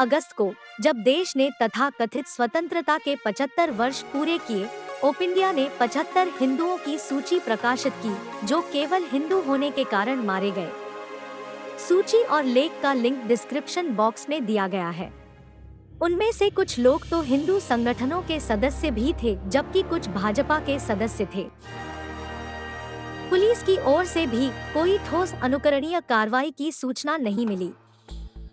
अगस्त को जब देश ने तथाकथित स्वतंत्रता के 75 वर्ष पूरे किए, ओप इंडिया ने 75 हिंदुओं की सूची प्रकाशित की जो केवल हिंदू होने के कारण मारे गए। सूची और लेख का लिंक डिस्क्रिप्शन बॉक्स में दिया गया है। उनमें से कुछ लोग तो हिंदू संगठनों के सदस्य भी थे, जबकि कुछ भाजपा के सदस्य थे। पुलिस की ओर से भी कोई ठोस अनुकरणीय कार्रवाई की सूचना नहीं मिली।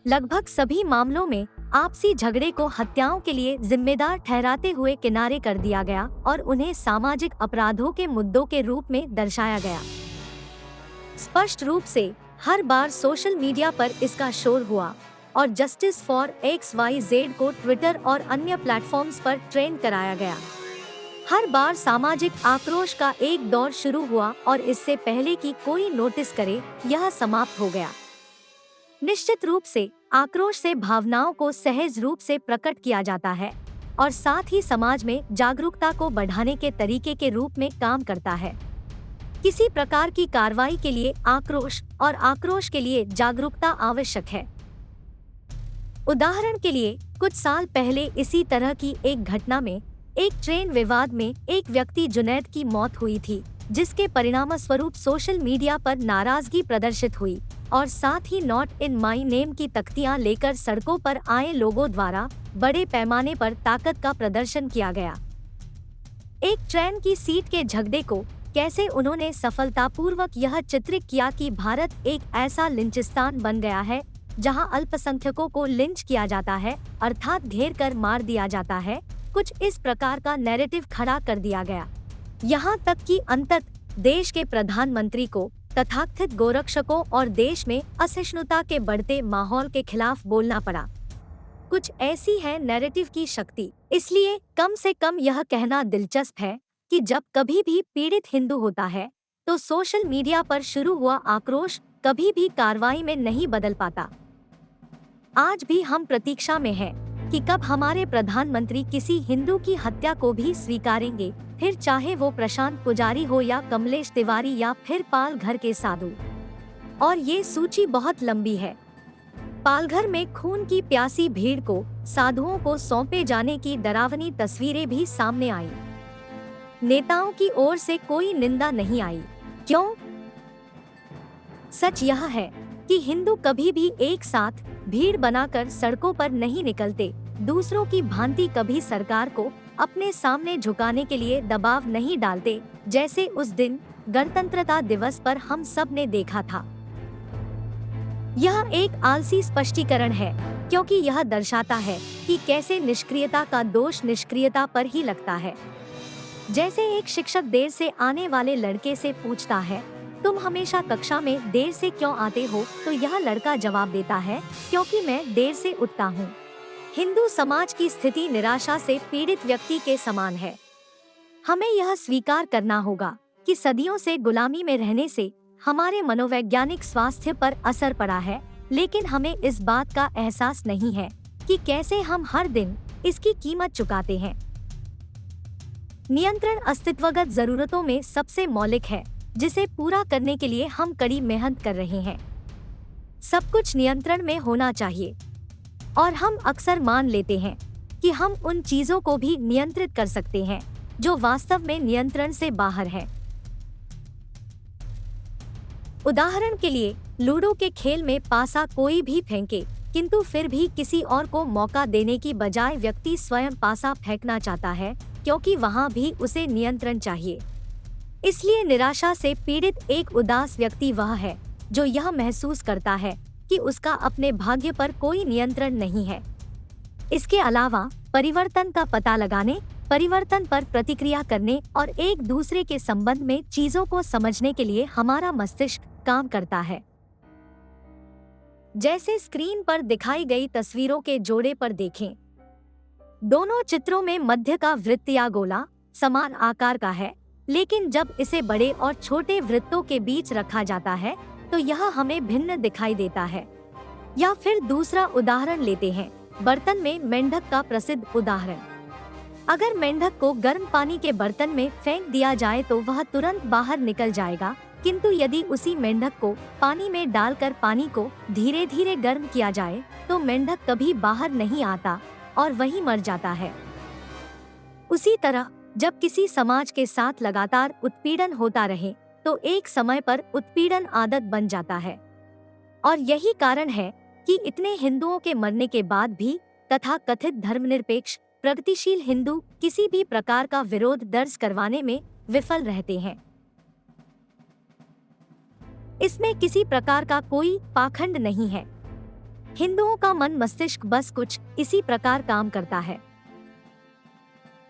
लगभग सभी मामलों में आपसी झगड़े को हत्याओं के लिए जिम्मेदार ठहराते हुए किनारे कर दिया गया और उन्हें सामाजिक अपराधों के मुद्दों के रूप में दर्शाया गया। स्पष्ट रूप से हर बार सोशल मीडिया पर इसका शोर हुआ और जस्टिस फॉर XYZ को ट्विटर और अन्य प्लेटफॉर्म्स पर ट्रेंड कराया गया। हर बार सामाजिक आक्रोश का एक दौर शुरू हुआ और इससे पहले कि कोई नोटिस करे, यह समाप्त हो गया। निश्चित रूप से आक्रोश से भावनाओं को सहज रूप से प्रकट किया जाता है और साथ ही समाज में जागरूकता को बढ़ाने के तरीके के रूप में काम करता है। किसी प्रकार की कार्रवाई के लिए आक्रोश और आक्रोश के लिए जागरूकता आवश्यक है। उदाहरण के लिए कुछ साल पहले इसी तरह की एक घटना में एक ट्रेन विवाद में एक व्यक्ति जुनैद की मौत हुई थी, जिसके परिणामस्वरूप सोशल मीडिया पर नाराजगी प्रदर्शित हुई और साथ ही नॉट इन माई नेम की तख्तियां लेकर सड़कों पर आए लोगों द्वारा बड़े पैमाने पर ताकत का प्रदर्शन किया गया। एक ट्रेन की सीट के झगड़े को कैसे उन्होंने सफलतापूर्वक यह चित्रित किया कि भारत एक ऐसा लिंचिस्तान बन गया है जहां अल्पसंख्यकों को लिंच किया जाता है, अर्थात घेर कर मार दिया जाता है। कुछ इस प्रकार का नैरेटिव खड़ा कर दिया गया, यहाँ तक कि अंततः देश के प्रधानमंत्री को तथाकथित गोरक्षकों और देश में असहिष्णुता के बढ़ते माहौल के खिलाफ बोलना पड़ा। कुछ ऐसी है नैरेटिव की शक्ति। इसलिए कम से कम यह कहना दिलचस्प है कि जब कभी भी पीड़ित हिंदू होता है तो सोशल मीडिया पर शुरू हुआ आक्रोश कभी भी कार्रवाई में नहीं बदल पाता। आज भी हम प्रतीक्षा में हैं कि कब हमारे प्रधानमंत्री किसी हिंदू की हत्या को भी स्वीकारेंगे, फिर चाहे वो प्रशांत पुजारी हो या कमलेश तिवारी या फिर पालघर के साधु। और ये सूची बहुत लंबी है। पालघर में खून की प्यासी भीड़ को साधुओं को सौंपे जाने की डरावनी तस्वीरें भी सामने आई। नेताओं की ओर से कोई निंदा नहीं आई। क्यों? सच यह है कि हिंदू कभी भी एक साथ भीड़ बनाकर सड़कों पर नहीं निकलते। दूसरों की भांति कभी सरकार को अपने सामने झुकाने के लिए दबाव नहीं डालते, जैसे उस दिन गणतंत्रता दिवस पर हम सब ने देखा था। यह एक आलसी स्पष्टीकरण है, क्योंकि यह दर्शाता है कि कैसे निष्क्रियता का दोष निष्क्रियता पर ही लगता है। जैसे एक शिक्षक देर से आने वाले लड़के से पूछता है, तुम हमेशा कक्षा में देर से क्यों आते हो? तो यह लड़का जवाब देता है, क्योंकि मैं देर से उठता हूँ। हिंदू समाज की स्थिति निराशा से पीड़ित व्यक्ति के समान है। हमें यह स्वीकार करना होगा कि सदियों से गुलामी में रहने से हमारे मनोवैज्ञानिक स्वास्थ्य पर असर पड़ा है, लेकिन हमें इस बात का एहसास नहीं है कि कैसे हम हर दिन इसकी कीमत चुकाते हैं। नियंत्रण अस्तित्वगत जरूरतों में सबसे मौलिक है, जिसे पूरा करने के लिए हम कड़ी मेहनत कर रहे हैं। सब कुछ नियंत्रण में होना चाहिए और हम अक्सर मान लेते हैं कि हम उन चीजों को भी नियंत्रित कर सकते हैं जो वास्तव में नियंत्रण से बाहर है। उदाहरण के लिए लूडो के खेल में पासा कोई भी फेंके, किंतु फिर भी किसी और को मौका देने की बजाय व्यक्ति स्वयं पासा फेंकना चाहता है, क्योंकि वहां भी उसे नियंत्रण चाहिए। इसलिए निराशा से पीड़ित एक उदास व्यक्ति वह है जो यह महसूस करता है कि उसका अपने भाग्य पर कोई नियंत्रण नहीं है। इसके अलावा परिवर्तन का पता लगाने, परिवर्तन पर प्रतिक्रिया करने और एक दूसरे के संबंध में चीजों को समझने के लिए हमारा मस्तिष्क काम करता है। जैसे स्क्रीन पर दिखाई गई तस्वीरों के जोड़े पर देखें। दोनों चित्रों में मध्य का वृत्त या गोला समान आकार का है, लेकिन जब इसे बड़े और छोटे वृत्तों के बीच रखा जाता है तो यह हमें भिन्न दिखाई देता है। या फिर दूसरा उदाहरण लेते हैं, बर्तन में मेंढक का प्रसिद्ध उदाहरण। अगर मेंढक को गर्म पानी के बर्तन में फेंक दिया जाए तो वह तुरंत बाहर निकल जाएगा, किंतु यदि उसी मेंढक को पानी में डालकर पानी को धीरे धीरे गर्म किया जाए तो मेंढक कभी बाहर नहीं आता और वहीं मर जाता है। उसी तरह जब किसी समाज के साथ लगातार उत्पीड़न होता रहे तो एक समय पर उत्पीड़न आदत बन जाता है। और यही कारण है कि इतने हिंदुओं के मरने के बाद भी तथा कथित धर्मनिरपेक्ष प्रगतिशील हिंदू किसी भी प्रकार का विरोध दर्ज करवाने में विफल रहते हैं। इसमें किसी प्रकार का कोई पाखंड नहीं है। हिंदुओं का मन मस्तिष्क बस कुछ इसी प्रकार काम करता है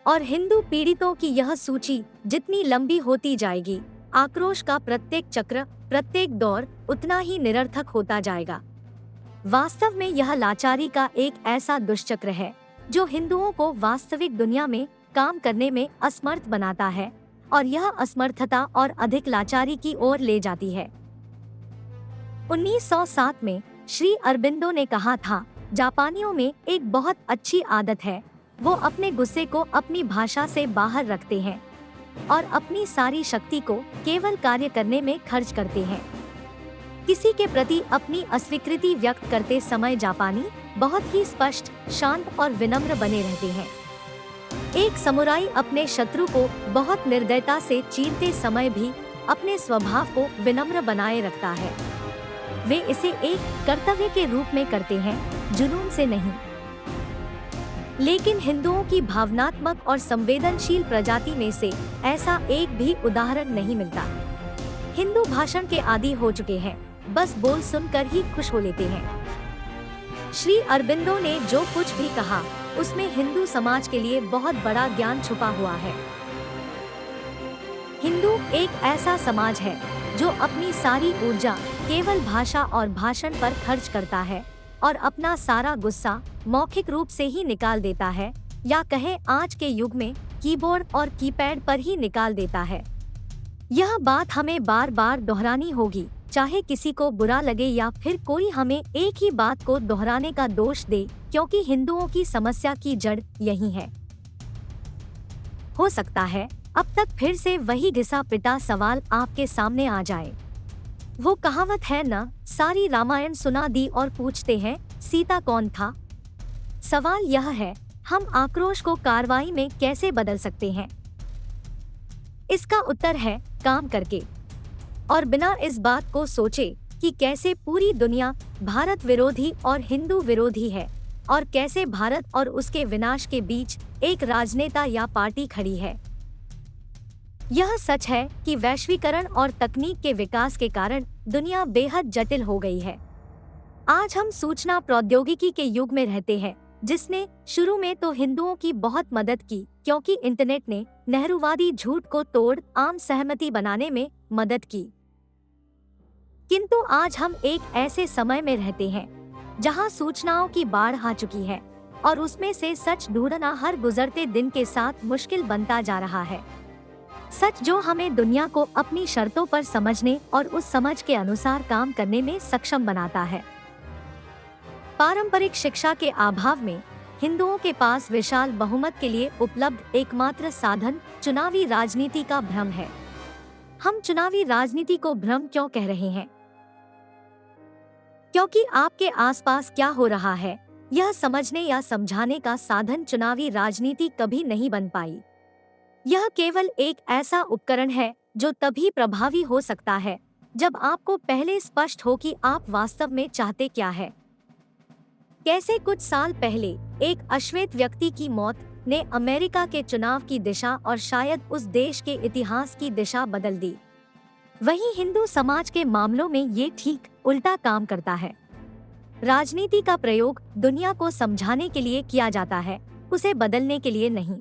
और हिंदू पीड़ितों की यह सूची जितनी लंबी होती जाएगी, आक्रोश का प्रत्येक चक्र, प्रत्येक दौर उतना ही निरर्थक होता जाएगा। वास्तव में यह लाचारी का एक ऐसा दुष्चक्र है जो हिंदुओं को वास्तविक दुनिया में काम करने में असमर्थ बनाता है और यह असमर्थता और अधिक लाचारी की ओर ले जाती है। 1907 में श्री अरबिंदो ने कहा था, जापानियों में एक बहुत अच्छी आदत है, वो अपने गुस्से को अपनी भाषा से बाहर रखते हैं और अपनी सारी शक्ति को केवल कार्य करने में खर्च करते हैं। किसी के प्रति अपनी अस्वीकृति व्यक्त करते समय जापानी बहुत ही स्पष्ट, शांत और विनम्र बने रहते हैं। एक समुराई अपने शत्रु को बहुत निर्दयता से चीरते समय भी अपने स्वभाव को विनम्र बनाए रखता है। वे इसे एक कर्तव्य के रूप में करते हैं, जुनून से नहीं। लेकिन हिंदुओं की भावनात्मक और संवेदनशील प्रजाति में से ऐसा एक भी उदाहरण नहीं मिलता। हिंदू भाषण के आदी हो चुके हैं, बस बोल सुनकर ही खुश हो लेते हैं। श्री अरबिंदो ने जो कुछ भी कहा उसमें हिंदू समाज के लिए बहुत बड़ा ज्ञान छुपा हुआ है। हिंदू एक ऐसा समाज है जो अपनी सारी ऊर्जा केवल भाषा और भाषण पर खर्च करता है और अपना सारा गुस्सा मौखिक रूप से ही निकाल देता है, या कहें आज के युग में कीबोर्ड और कीपैड पर ही निकाल देता है। यह बात हमें बार बार दोहरानी होगी, चाहे किसी को बुरा लगे या फिर कोई हमें एक ही बात को दोहराने का दोष दे, क्योंकि हिंदुओं की समस्या की जड़ यही है। हो सकता है अब तक फिर से वही घिसा पिटा सवाल आपके सामने आ जाए। वो कहावत है ना, सारी रामायण सुना दी और पूछते हैं सीता कौन था। सवाल यह है, हम आक्रोश को कार्रवाई में कैसे बदल सकते हैं? इसका उत्तर है काम करके, और बिना इस बात को सोचे कि कैसे पूरी दुनिया भारत विरोधी और हिंदू विरोधी है और कैसे भारत और उसके विनाश के बीच एक राजनेता या पार्टी खड़ी है। यह सच है कि वैश्वीकरण और तकनीक के विकास के कारण दुनिया बेहद जटिल हो गई है। आज हम सूचना प्रौद्योगिकी के युग में रहते हैं, जिसने शुरू में तो हिंदुओं की बहुत मदद की, क्योंकि इंटरनेट ने नेहरूवादी झूठ को तोड़ आम सहमति बनाने में मदद की। किंतु आज हम एक ऐसे समय में रहते हैं जहां सूचनाओं की बाढ़ आ चुकी है और उसमें से सच ढूंढना हर गुजरते दिन के साथ मुश्किल बनता जा रहा है। सच जो हमें दुनिया को अपनी शर्तों पर समझने और उस समझ के अनुसार काम करने में सक्षम बनाता है। पारंपरिक शिक्षा के अभाव में हिंदुओं के पास विशाल बहुमत के लिए उपलब्ध एकमात्र साधन चुनावी राजनीति का भ्रम है। हम चुनावी राजनीति को भ्रम क्यों कह रहे हैं? क्योंकि आपके आसपास क्या हो रहा है यह समझने या समझाने का साधन चुनावी राजनीति कभी नहीं बन पाई। यह केवल एक ऐसा उपकरण है जो तभी प्रभावी हो सकता है जब आपको पहले स्पष्ट हो कि आप वास्तव में चाहते क्या है। कैसे कुछ साल पहले एक अश्वेत व्यक्ति की मौत ने अमेरिका के चुनाव की दिशा और शायद उस देश के इतिहास की दिशा बदल दी, वहीं हिंदू समाज के मामलों में ये ठीक उल्टा काम करता है। राजनीति का प्रयोग दुनिया को समझाने के लिए किया जाता है, उसे बदलने के लिए नहीं।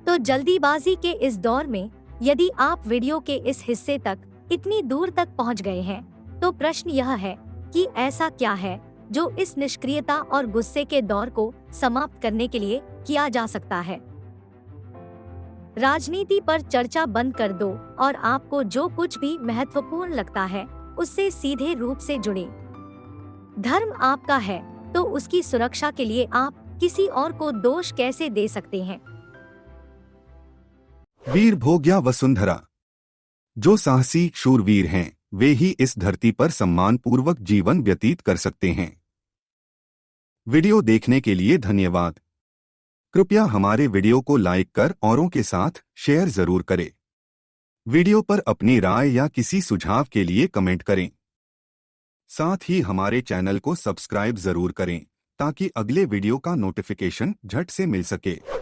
तो जल्दीबाजी के इस दौर में यदि आप वीडियो के इस हिस्से तक इतनी दूर तक पहुंच गए हैं, तो प्रश्न यह है कि ऐसा क्या है जो इस निष्क्रियता और गुस्से के दौर को समाप्त करने के लिए किया जा सकता है। राजनीति पर चर्चा बंद कर दो और आपको जो कुछ भी महत्वपूर्ण लगता है उससे सीधे रूप से जुड़े। धर्म आपका है तो उसकी सुरक्षा के लिए आप किसी और को दोष कैसे दे सकते हैं? वीर भोग्या वसुंधरा। जो साहसी शूरवीर हैं, वे ही इस धरती पर सम्मानपूर्वक जीवन व्यतीत कर सकते हैं। वीडियो देखने के लिए धन्यवाद। कृपया हमारे वीडियो को लाइक कर औरों के साथ शेयर जरूर करें। वीडियो पर अपनी राय या किसी सुझाव के लिए कमेंट करें। साथ ही हमारे चैनल को सब्सक्राइब जरूर करें ताकि अगले वीडियो का नोटिफिकेशन झट से मिल सके।